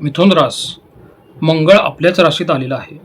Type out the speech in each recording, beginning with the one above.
मिथुन रास मंगळ आपल्याच राशीत आलेला आहे.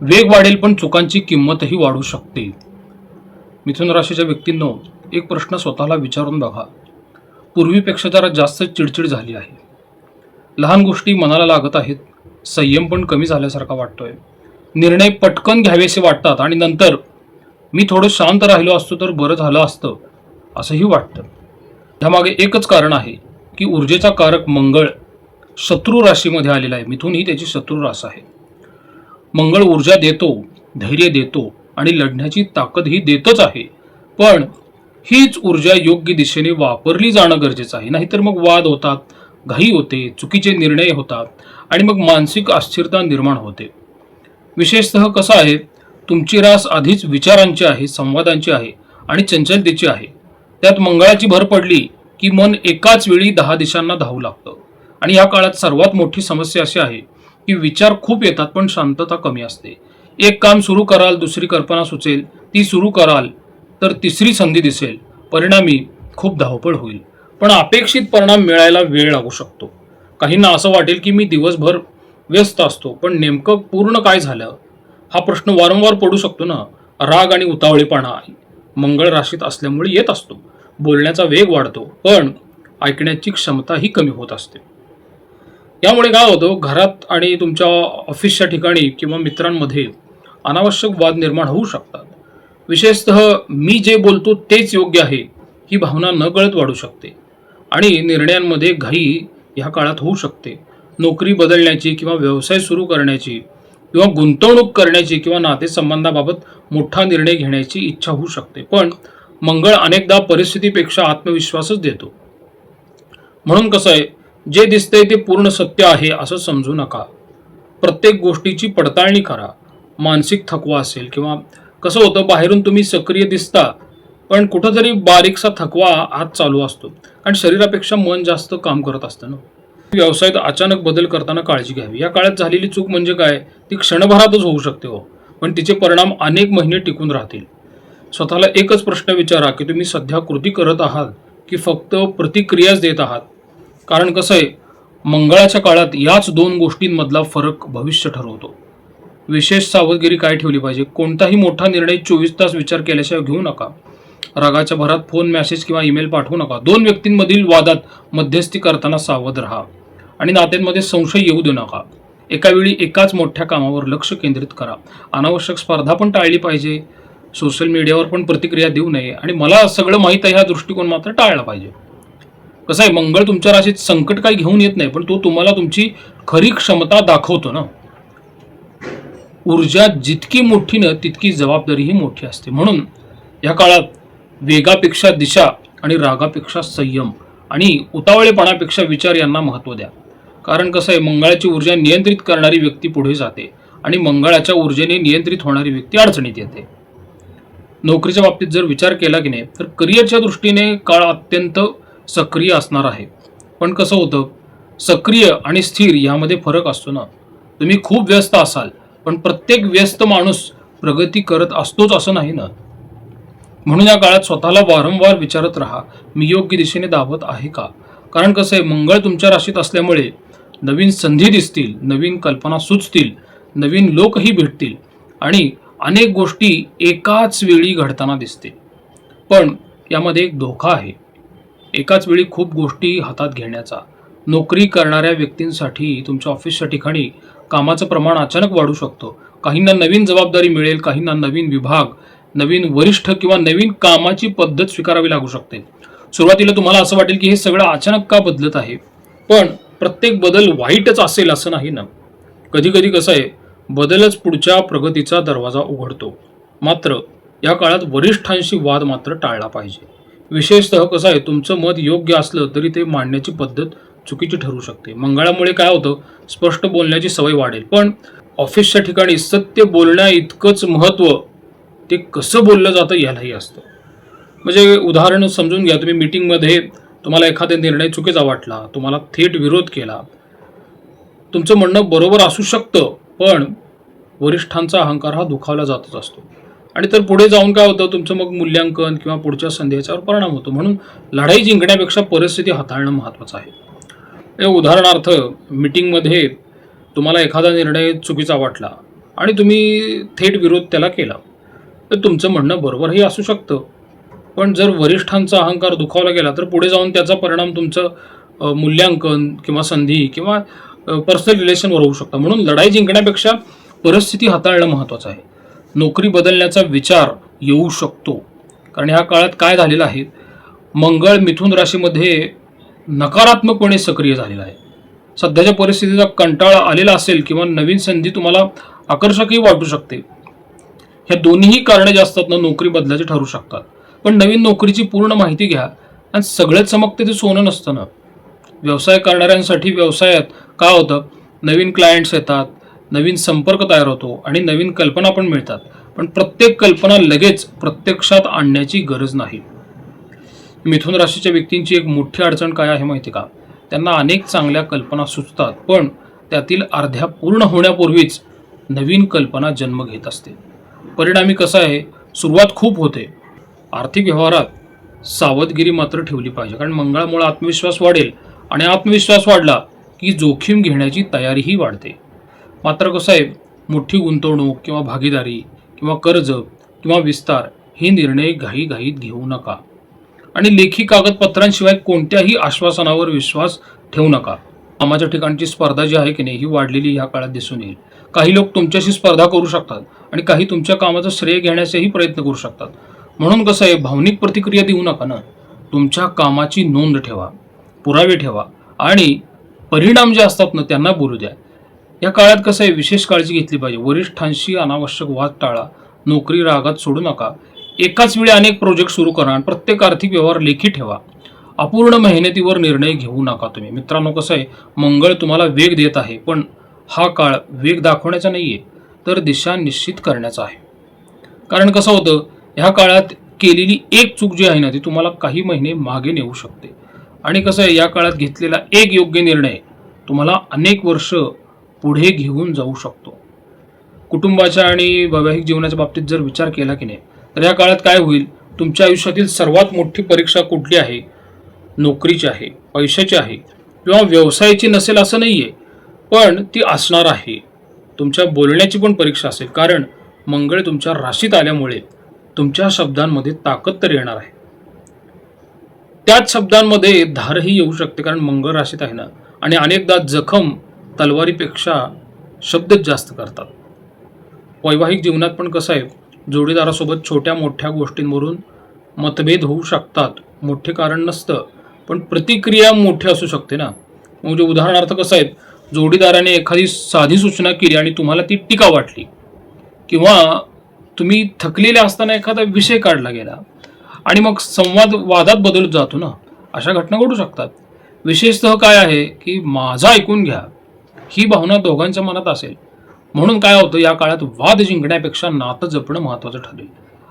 वेग वाढेल पण चुकांची किंमतही वाढू शकते. मिथुन राशीच्या व्यक्तींनो, एक प्रश्न स्वतःला विचारून बघा. पूर्वीपेक्षा जरा जास्त चिडचिड झाली आहे. लहान गोष्टी मनाला लागत आहेत. संयम पण कमी झाल्यासारखा वाटतोय. निर्णय पटकन घ्यावेसे वाटतात आणि नंतर मी थोडं शांत राहिलो असतो तर बरं झालं असतं असंही वाटतं. ह्यामागे एकच कारण आहे की ऊर्जेचा कारक मंगळ शत्रू राशीमध्ये आलेला आहे. मिथुन ही त्याची शत्रू रास आहे. मंगळ ऊर्जा देतो, धैर्य देतो आणि लढण्याची ताकदही देतच आहे. पण हीच ऊर्जा योग्य दिशेने वापरली जाणं गरजेचं आहे. नाहीतर मग वाद होतात, घाई होते, चुकीचे निर्णय होतात आणि मग मानसिक अस्थिरता निर्माण होते. विशेषतः कसं आहे, तुमची रास आधीच विचारांची आहे, संवादांची आहे आणि चंचलतेची आहे. त्यात मंगळाची भर पडली की मन एकाच वेळी 10 दिशांना धावू लागतं. आणि या काळात सर्वात मोठी समस्या अशी आहे की विचार खूप येतात पण शांतता कमी असते. एक काम सुरू कराल, दुसरी कल्पना सुचेल, ती सुरू कराल तर तिसरी संधी दिसेल. परिणामी खूप धावपळ होईल, पण अपेक्षित परिणाम मिळायला वेळ लागू शकतो. काहींना असं वाटेल की मी दिवसभर व्यस्त असतो, पण नेमकं पूर्ण काय झालं हा प्रश्न वारंवार पडू शकतो ना. राग आणि उतावळेपणा मंगळ राशीत असल्यामुळे येत असतो. बोलण्याचा वेग वाढतो पण ऐकण्याची क्षमताही कमी होत असते. यामुळे काय होतं, घरात आणि तुमच्या ऑफिसच्या ठिकाणी किंवा मित्रांमध्ये अनावश्यक वाद निर्माण होऊ शकतात. विशेषतः मी जे बोलतो तेच योग्य आहे ही भावना नकळत वाढू शकते आणि निर्णयांमध्ये घाई ह्या काळात होऊ शकते. नोकरी बदलण्याची किंवा व्यवसाय सुरू करण्याची किंवा गुंतवणूक करण्याची किंवा नातेसंबंधाबाबत मोठा निर्णय घेण्याची इच्छा होऊ शकते. पण मंगळ अनेकदा परिस्थितीपेक्षा आत्मविश्वासच देतो. म्हणून कसं आहे, जे दिसतंय ते पूर्ण सत्य आहे असं समजू नका. प्रत्येक गोष्टीची पडताळणी करा. मानसिक थकवा असेल किंवा कसं होतं, बाहेरून तुम्ही सक्रिय दिसता पण कुठंतरी बारीकसा थकवा आत चालू असतो कारण शरीरापेक्षा मन जास्त काम करत असतं ना. व्यवसायात अचानक बदल करताना काळजी घ्यावी. या काळात झालेली चूक म्हणजे काय, ती क्षणभरातच होऊ शकते हो, पण तिचे परिणाम अनेक महिने टिकून राहतील. स्वतःला एकच प्रश्न विचारा की तुम्ही सध्या कृती करत आहात की फक्त प्रतिक्रियाच देत आहात. कारण कसं आहे, मंगळाच्या काळात याच 2 गोष्टींमधला फरक भविष्य ठरवतो. विशेष सावधगिरी काय ठेवली पाहिजे, कोणताही मोठा निर्णय 24 तास विचार केल्याशिवाय घेऊ नका. रागाच्या भरात फोन, मेसेज किंवा ईमेल पाठवू नका. 2 व्यक्तींमधील वादात मध्यस्थी करताना सावध राहा आणि नात्यांमध्ये संशय येऊ देऊ नका. एका वेळी एकाच मोठ्या कामावर लक्ष केंद्रित करा. अनावश्यक स्पर्धा पण टाळली पाहिजे. सोशल मीडियावर पण प्रतिक्रिया देऊ नये आणि मला सगळं माहीत आहे हा दृष्टिकोन मात्र टाळला पाहिजे. कसं आहे, मंगळ तुमच्या राशीत संकट काही घेऊन येत नाही, पण तो तुम्हाला तुमची खरी क्षमता दाखवतो ना. ऊर्जा जितकी मोठी ना तितकी जबाबदारीही मोठी असते. म्हणून या काळात वेगापेक्षा दिशा आणि रागापेक्षा संयम आणि उतावळेपणापेक्षा विचार यांना महत्त्व द्या. कारण कसं आहे, मंगळाची ऊर्जा नियंत्रित करणारी व्यक्ती पुढे जाते आणि मंगळाच्या ऊर्जेने नियंत्रित होणारी व्यक्ती अडचणीत येते. नोकरीच्या बाबतीत जर विचार केला की नाही तर करिअरच्या दृष्टीने काळ अत्यंत सक्रिय असणार आहे. पण कसं होतं, सक्रिय आणि स्थिर यामध्ये फरक असतो ना. तुम्ही खूप व्यस्त असाल पण प्रत्येक व्यस्त माणूस प्रगती करत असतोच असं नाही ना. म्हणून या काळात स्वतःला वारंवार विचारत राहा, मी योग्य दिशेने धावत आहे का. कारण कसं आहे, मंगळ तुमच्या राशीत असल्यामुळे नवीन संधी दिसतील, नवीन कल्पना सुचतील, नवीन लोकही भेटतील आणि अनेक गोष्टी एकाच वेळी घडताना दिसतील. पण यामध्ये एक धोका आहे, एकाच वेळी खूप गोष्टी हातात घेण्याचा. नोकरी करणाऱ्या व्यक्तींसाठी तुमच्या ऑफिसच्या ठिकाणी कामाचं प्रमाण अचानक वाढू शकतं. काहींना नवीन जबाबदारी मिळेल, काहींना नवीन विभाग, नवीन वरिष्ठ किंवा नवीन कामाची पद्धत स्वीकारावी लागू शकते. सुरुवातीला तुम्हाला असं वाटेल की हे सगळं अचानक का बदलत आहे, पण प्रत्येक बदल वाईटच असेल असं नाही ना. कधी कधी कसं आहे, बदलच पुढच्या प्रगतीचा दरवाजा उघडतो. मात्र या काळात वरिष्ठांशी वाद मात्र टाळला पाहिजे. विशेषतः कसं आहे, तुमचं मत योग्य असलं तरी ते मांडण्याची पद्धत चुकीची ठरू शकते. मंगळामुळे काय होतं, स्पष्ट बोलण्याची सवय वाढेल, पण ऑफिसच्या ठिकाणी सत्य बोलण्या इतकंच महत्त्व ते कसं बोललं जातं यालाही असतं. म्हणजे उदाहरण समजून घ्या, तुम्ही मीटिंगमध्ये तुम्हाला एखादा निर्णय चुकीचा वाटला, तुम्हाला थेट विरोध केला. तुमचं म्हणणं बरोबर असू शकतं पण वरिष्ठांचा अहंकार हा दुखावला जातच असतो आणि तर पुढे जाऊन काय होतं, तुमचं मग मूल्यांकन किंवा पुढच्या संधी याच्यावर परिणाम होतो. म्हणून लढाई जिंकण्यापेक्षा परिस्थिती हाताळणं महत्त्वाचं आहे. उदाहरणार्थ मीटिंगमध्ये तुम्हाला एखादा निर्णय चुकीचा वाटला आणि तुम्ही थेट विरोध त्याला केला, तर तुमचं म्हणणं बरोबरही असू शकतं. पण जर वरिष्ठांचा अहंकार दुखावला गेला तर पुढे जाऊन त्याचा परिणाम तुमचं मूल्यांकन किंवा संधी किंवा पर्सनल रिलेशनवर होऊ शकतं. म्हणून लढाई जिंकण्यापेक्षा परिस्थिती हाताळणं महत्त्वाचं आहे. नोकरी बदलण्याचा विचार येऊ शकतो, कारण ह्या काळात काय झालेलं आहे, मंगळ मिथुन राशीमध्ये नकारात्मकपणे सक्रिय झालेला आहे. सध्याच्या परिस्थितीचा कंटाळा आलेला असेल किंवा नवीन संधी तुम्हाला आकर्षकही वाटू शकते. ह्या दोन्हीही कारणे जे असतात ना, नोकरी बदलाची ठरू शकतात. पण नवीन नोकरीची पूर्ण माहिती घ्या, आणि सगळेच चमकते ते सोनं नसतं ना. व्यवसाय करणाऱ्यांसाठी व्यवसायात काय होतं, नवीन क्लायंट्स येतात, नवीन संपर्क तयार होतो आणि नवीन कल्पना पण मिळतात. पण प्रत्येक कल्पना लगेच प्रत्यक्षात आणण्याची गरज नाही. मिथुन राशीच्या व्यक्तींची एक मोठी अडचण काय आहे माहिती का, त्यांना अनेक चांगल्या कल्पना सुचतात, पण त्यातील अर्ध्या पूर्ण होण्यापूर्वीच नवीन कल्पना जन्म घेत असते. परिणामी कसं आहे, सुरुवात खूप होते. आर्थिक व्यवहारात सावधगिरी मात्र ठेवली पाहिजे, कारण मंगळामुळे आत्मविश्वास वाढेल आणि आत्मविश्वास वाढला की जोखीम घेण्याची तयारीही वाढते. मात्र कसं आहे, मोठी गुंतवणूक किंवा भागीदारी किंवा कर्ज किंवा विस्तार हे निर्णय घाईघाईत घेऊ नका, आणि लेखी कागदपत्रांशिवाय कोणत्याही आश्वासनावर विश्वास ठेवू नका. कामाच्या ठिकाणची स्पर्धा जी आहे की नाही, ही वाढलेली ह्या काळात दिसून येईल. काही लोक तुमच्याशी स्पर्धा करू शकतात आणि काही तुमच्या कामाचं श्रेय घेण्याचाही प्रयत्न करू शकतात. म्हणून कसं आहे, भावनिक प्रतिक्रिया देऊ नका ना. तुमच्या कामाची नोंद ठेवा, पुरावे ठेवा आणि परिणाम जे असतात ना त्यांना बोलू द्या. या काळात कसं आहे, विशेष काळजी घेतली पाहिजे. वरिष्ठांशी अनावश्यक वाद टाळा, नोकरी रागात सोडू नका. एकाच वेळी अनेक प्रोजेक्ट सुरू करा आणि प्रत्येक आर्थिक व्यवहार लेखी ठेवा. अपूर्ण मेहनतीवर निर्णय घेऊ नका तुम्ही. मित्रांनो, कसं आहे, मंगळ तुम्हाला वेग देत आहे, पण हा काळ वेग दाखवण्याचा नाही आहे, तर दिशा निश्चित करण्याचा आहे. कारण कसं होतं, ह्या काळात केलेली एक चूक जी आहे ना, ती तुम्हाला काही महिने मागे नेऊ शकते. आणि कसं आहे, या काळात घेतलेला एक योग्य निर्णय तुम्हाला अनेक वर्ष पुढे घेऊन जाऊ शकतो. कुटुंबाच्या आणि वैवाहिक जीवनाच्या बाबतीत जर विचार केला की नाही, तर या काळात काय होईल, तुमच्या आयुष्यातील सर्वात मोठी परीक्षा कुठली आहे, नोकरीची आहे, पैशाची आहे किंवा व्यवसायाची नसेल असं नाही आहे, पण ती असणार आहे. तुमच्या बोलण्याची पण परीक्षा असेल, कारण मंगळ तुमच्या राशीत आल्यामुळे तुमच्या शब्दांमध्ये ताकद तर येणार आहे. त्याच शब्दांमध्ये धारही येऊ शकते, कारण मंगळ राशीत आहे ना. आणि अनेकदा जखम तलवारीपेक्षा शब्दच जास्त करतात. वैवाहिक जीवनात पण कसं आहे, जोडीदारासोबत छोट्या मोठ्या गोष्टींवरून मतभेद होऊ शकतात. मोठे कारण नसतं, पण प्रतिक्रिया मोठी असू शकते ना. म्हणजे उदाहरणार्थ कसं आहे, जोडीदाराने एखादी साधी सूचना केली आणि तुम्हाला ती टीका वाटली, किंवा तुम्ही थकलेले असताना एखादा विषय काढला गेला आणि मग संवाद वादात बदलत जातो ना. अशा घटना घडू शकतात. विशेषतः काय आहे की माझं ऐकून घ्या ही भावना दोघांच्या मनात असेल. म्हणून काय होतं, या काळात वाद जिंकण्यापेक्षा नातं जपणं महत्त्वाचं ठरेल.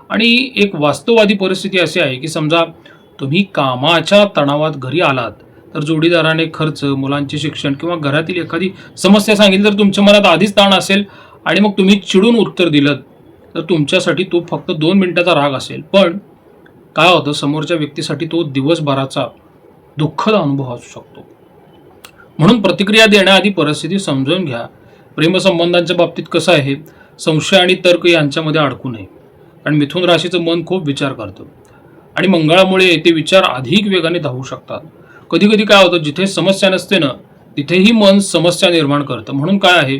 आणि एक वास्तववादी परिस्थिती अशी आहे की समजा तुम्ही कामाच्या तणावात घरी आलात, तर जोडीदाराने खर्च, मुलांचे शिक्षण किंवा घरातील एखादी समस्या सांगितली, तर तुमच्या मनात आधीच ताण असेल आणि मग तुम्ही चिडून उत्तर दिलं, तर तुमच्यासाठी तो फक्त 2 मिनिटाचा राग असेल, पण काय होतं, समोरच्या व्यक्तीसाठी तो दिवसभराचा दुःखद अनुभव असू शकतो. म्हणून प्रतिक्रिया देण्याआधी परिस्थिती समजून घ्या. प्रेमसंबंधांच्या बाबतीत कसं आहे, संशय आणि तर्क यांच्यामध्ये अडकू नये, कारण मिथुन राशीचं मन खूप विचार करतं आणि मंगळामुळे ते विचार अधिक वेगाने धावू शकतात. कधी कधी काय होतं, जिथे समस्या नसते ना, तिथेही मन समस्या निर्माण करतं. म्हणून काय आहे,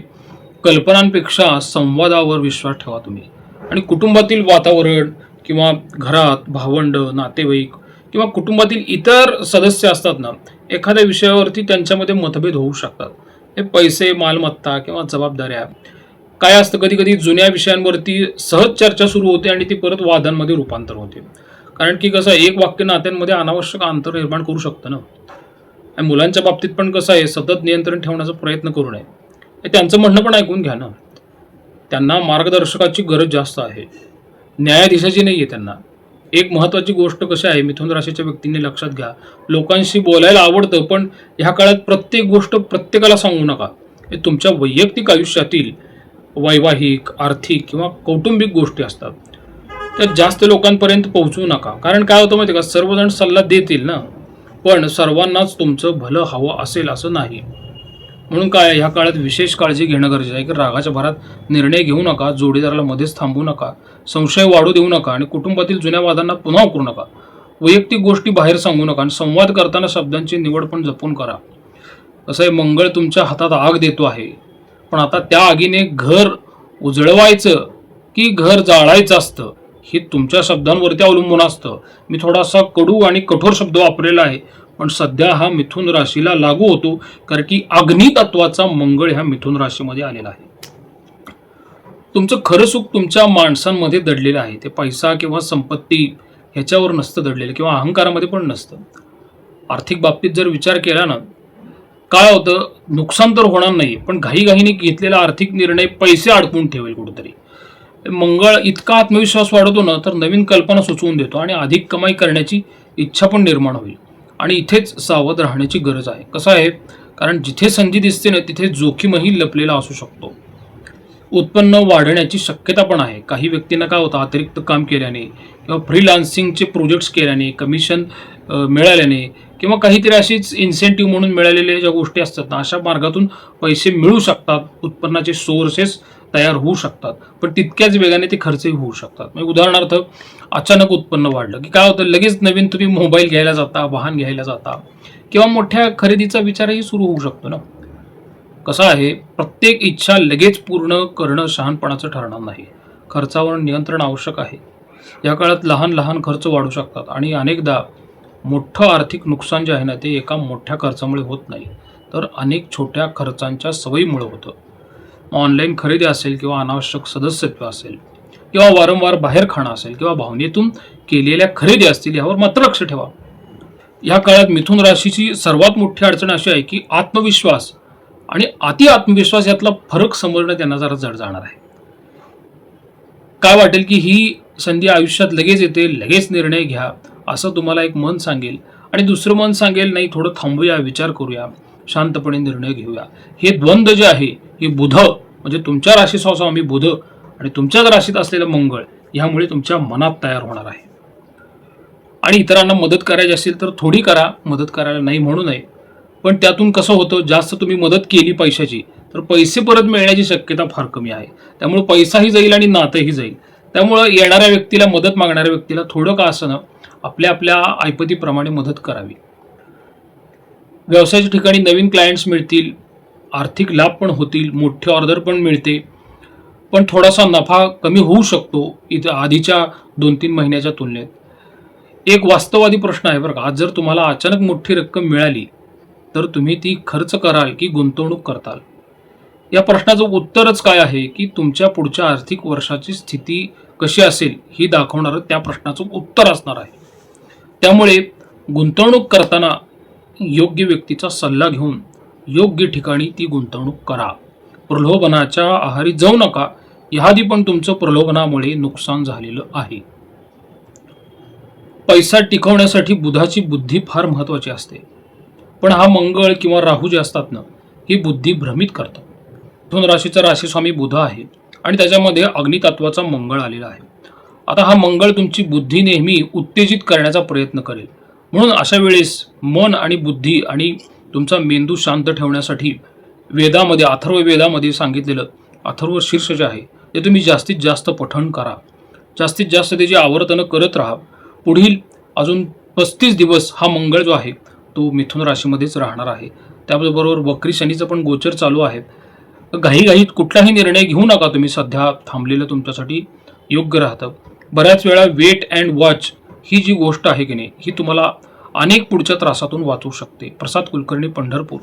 कल्पनांपेक्षा संवादावर विश्वास ठेवा तुम्ही. आणि कुटुंबातील वातावरण किंवा घरात भावंड, नातेवाईक किंवा कुटुंबातील इतर सदस्य असतात ना, एखाद्या विषयावरती त्यांच्यामध्ये मतभेद होऊ शकतात. हे पैसे, मालमत्ता किंवा जबाबदाऱ्या काय असतं, कधी कधी जुन्या विषयांवरती सहज चर्चा सुरू होते आणि ती परत वादांमध्ये रूपांतर होते. कारण की कसं आहे, एक वाक्य नात्यांमध्ये अनावश्यक अंतर निर्माण करू शकतं ना. आणि मुलांच्या बाबतीत पण कसं आहे, सतत नियंत्रण ठेवण्याचा प्रयत्न करू नये. त्यांचं म्हणणं पण ऐकून घ्या ना. त्यांना मार्गदर्शकाची गरज जास्त आहे, न्यायाधीशाची नाही आहे त्यांना. एक महत्त्वाची गोष्ट कशी आहे, मिथुन राशीच्या व्यक्तींनी लक्षात घ्या, लोकांशी बोलायला आवडतं, पण ह्या काळात प्रत्येक गोष्ट प्रत्येकाला सांगू नका. हे तुमच्या वैयक्तिक आयुष्यातील वैवाहिक, आर्थिक किंवा कौटुंबिक गोष्टी असतात, त्या जास्त लोकांपर्यंत पोहोचवू नका. कारण काय होतं माहिती का, सर्वजण सल्ला देतील ना, पण सर्वांनाच तुमचं भलं हवं असेल असं नाही. म्हणून काय, ह्या काळात विशेष काळजी घेणं गरजेचं आहे की रागाच्या भरात निर्णय घेऊ नका, जोडीदाराला मध्येच थांबवू नका, संशय वाढू देऊ नका आणि कुटुंबातील जुन्या वादांना पुन्हा करू नका. वैयक्तिक गोष्टी बाहेर सांगू नका आणि संवाद करताना शब्दांची निवड पण जपून करा. कसं आहे, मंगळ तुमच्या हातात आग देतो आहे, पण आता त्या आगीने घर उजळवायचं की घर जाळायचं असतं हे तुमच्या शब्दांवरती अवलंबून असतं. मी थोडासा कडू आणि कठोर शब्द वापरलेला आहे, पण सध्या हा मिथुन राशीला लागू होतो, कारण की अग्नी तत्वाचा मंगळ ह्या मिथुन राशीमध्ये आलेला आहे. तुमचं खरं सुख तुमच्या माणसांमध्ये दडलेलं आहे. ते पैसा किंवा संपत्ती ह्याच्यावर नसतं दडलेलं, किंवा अहंकारामध्ये पण नसतं. आर्थिक बाबतीत जर विचार केला ना, काय होतं, नुकसान तर होणार नाही, पण घाईघाईने घेतलेला आर्थिक निर्णय पैसे अडकून ठेवेल कुठेतरी. मंगळ इतका आत्मविश्वास वाढवतो ना, तर नवीन कल्पना सुचवून देतो आणि अधिक कमाई करण्याची इच्छा पण निर्माण होईल. आणि इथेच सावध राहण्याची गरज आहे. कसं आहे, कारण जिथे संधी दिसते ना, तिथे जोखीमही लपलेला असू शकतो. उत्पन्न वाढण्याची शक्यता पण आहे. काही व्यक्तींना काय होतं, अतिरिक्त काम केल्याने किंवा फ्रीलान्सिंगचे प्रोजेक्ट्स केल्याने, कमिशन मिळाल्याने किंवा काहीतरी अशीच इन्सेंटिव्ह म्हणून मिळालेल्या ज्या गोष्टी असतात ना, अशा मार्गातून पैसे मिळू शकतात. उत्पन्नाचे सोर्सेस तयार होऊ शकतात, पण तितक्याच वेगाने ते खर्चही होऊ शकतात. म्हणजे उदाहरणार्थ, अचानक उत्पन्न वाढलं की काय होतं, लगेच नवीन तुम्ही मोबाईल घ्यायला जाता, वाहन घ्यायला जाता किंवा मोठ्या खरेदीचा विचारही सुरू होऊ शकतो ना. कसं आहे, प्रत्येक इच्छा लगेच पूर्ण करणं शहाणपणाचं ठरणार नाही. खर्चावर नियंत्रण आवश्यक आहे. या काळात लहान लहान खर्च वाढू शकतात आणि अनेकदा मोठं आर्थिक नुकसान जे आहे ना, ते एका मोठ्या खर्चामुळे होत नाही, तर अनेक छोट्या खर्चांच्या सवयीमुळे होतं. ऑनलाईन खरेदी असेल किंवा अनावश्यक सदस्यत्व असेल किंवा वारंवार बाहेर खाणं असेल किंवा भावनेतून केलेल्या खरेदी असतील, यावर मात्र लक्ष ठेवा. या काळात मिथुन राशीची सर्वात मोठी अडचण अशी आहे की आत्मविश्वास आणि अति आत्मविश्वास यातला फरक समजणं त्यांना जरा जड जाणार आहे. काय वाटेल की ही संधी आयुष्यात लगेच येते, लगेच निर्णय घ्या असं तुम्हाला एक मन सांगेल आणि दुसरं मन सांगेल नाही, थोडं थांबूया, विचार करूया, शांतपणे निर्णय घेऊया. हे द्वंद्व जे आहे, हे बुध म्हणजे तुमच्या राशीचा स्वामी बुध आणि तुमच्याच राशीत असलेलं मंगळ, ह्यामुळे तुमच्या मनात तयार होणार आहे. आणि इतरांना मदत करायची असेल तर थोडी करा, मदत करायला नाही म्हणू नये, पण त्यातून कसं होतं, जास्त तुम्ही मदत केली पैशाची तर पैसे परत मिळण्याची शक्यता फार कमी आहे. त्यामुळे पैसाही जाईल आणि नातंही जाईल. त्यामुळं येणाऱ्या व्यक्तीला, मदत मागणाऱ्या व्यक्तीला थोडं का असं ना, आपल्या आपल्या ऐपतीप्रमाणे मदत करावी. व्यवसायाच्या ठिकाणी नवीन क्लायंट्स मिळतील, आर्थिक लाभ पण होतील, मोठी ऑर्डर पण मिळते, पण थोडासा नफा कमी होऊ शकतो इथं आधीच्या 2-3 महिन्याच्या तुलनेत. एक वास्तववादी प्रश्न आहे बरं का, आज जर तुम्हाला अचानक मोठी रक्कम मिळाली तर तुम्ही ती खर्च कराल की गुंतवणूक करताल? या प्रश्नाचं उत्तरच काय आहे की तुमच्या पुढच्या आर्थिक वर्षाची स्थिती कशी असेल ही दाखवणारं त्या प्रश्नाचं उत्तर असणार आहे. त्यामुळे गुंतवणूक करताना योग्य व्यक्तीचा सल्ला घेऊन योग्य ठिकाणी ती गुंतवणूक करा. प्रलोभनाच्या आहारी जाऊ नका. याआधी पण तुमचं प्रलोभनामुळे नुकसान झालेलं आहे. पैसा टिकवण्यासाठी बुधाची बुद्धी फार महत्त्वाची असते, पण हा मंगळ किंवा राहू जे असतात ना, ही बुद्धी भ्रमित करतात. मिथुन राशीचा राशीस्वामी बुध आहे आणि त्याच्यामध्ये अग्नितत्वाचा मंगळ आलेला आहे. आता हा मंगळ तुमची बुद्धी नेहमी उत्तेजित करण्याचा प्रयत्न करेल. म्हणून अशा वेळेस मन आणि बुद्धी आणि तुमचा मेंदू शांत ठेवण्यासाठी वेदामध्ये, अथर्व वेदामध्ये सांगितलेलं अथर्व शीर्ष जे आहे ते तुम्ही जास्तीत जास्त पठण करा. जास्तीत जास्त त्याची आवर्तनं करत राहा. पुढील अजून 35 दिवस हा मंगळ जो आहे तो मिथुन राशीमध्येच राहणार आहे. त्याबरोबर वक्री शनीचं पण गोचर चालू आहे. घाईघाईत कुठलाही निर्णय घेऊ नका तुम्ही. सध्या थांबलेलं तुमच्यासाठी योग्य राहतं. बऱ्याच वेळा वेट अँड वॉच ही जी गोष्ट आहे की नाही, ही तुम्हाला अनेक पुढच्या त्रासातून वाचवू शकते. प्रसाद कुलकर्णी, पंढरपूर.